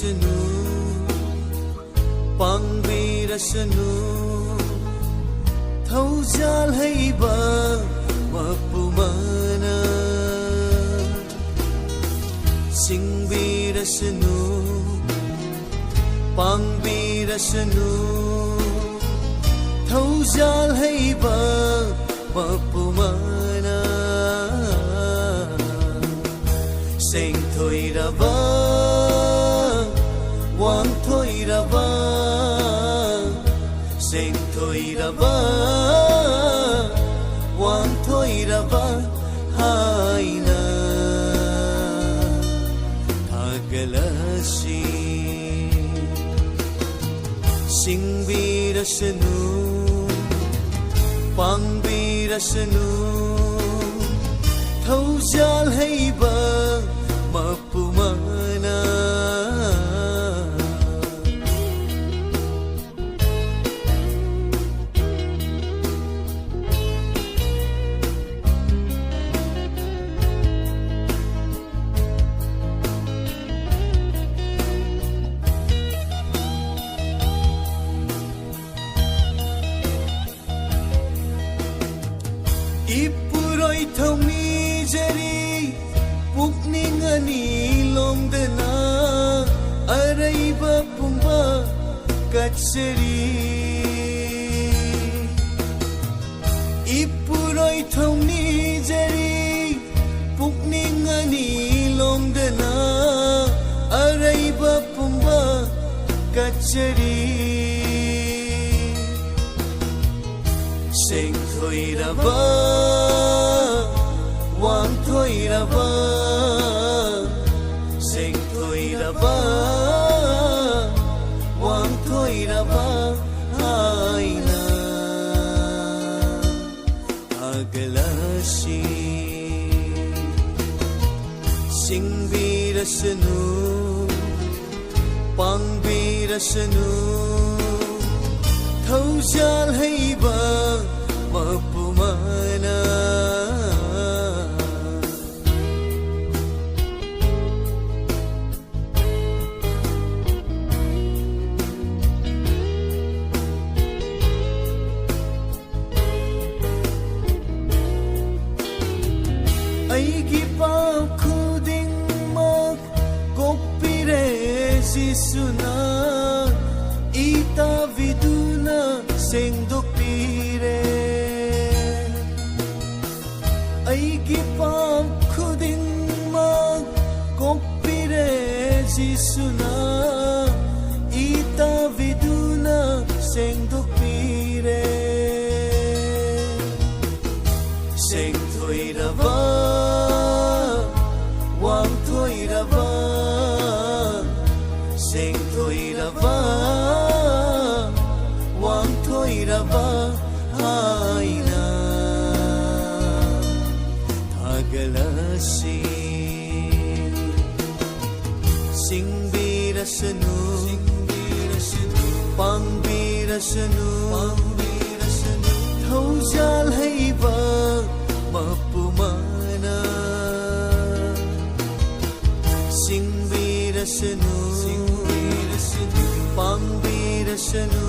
sanu pangbira sanu thaujal haiba mapumana singbira sanu pangbira sanu thaujal haiba mapumana sing thoiraba wang thoiraba sing thoiraba wang thoiraba haina thagalashi singbira sanu pangbira sanu thaujal haiba mapumana ipuroi thomi jari pukning ani lomdana araiba pumba katsari ipuroi thomi jari pukning ani lomdana araiba pumba katsari sing thoiraba wang thoiraba sing thoiraba wang thoiraba haina agalashi singbira sanu pangbira sanu thaujal haiba mapumana aigi pau khudingmak kopire jisuna ita viduna sengdokpire aigi pau khudingmak kopire jisuna ita viduna sengdokpire sing thoiraba wang thoiraba sing thoiraba wang thoiraba haina thagalashi singbira sanu pangbira sanu thaujal haiba mapumana singbira sanu pangbira sanu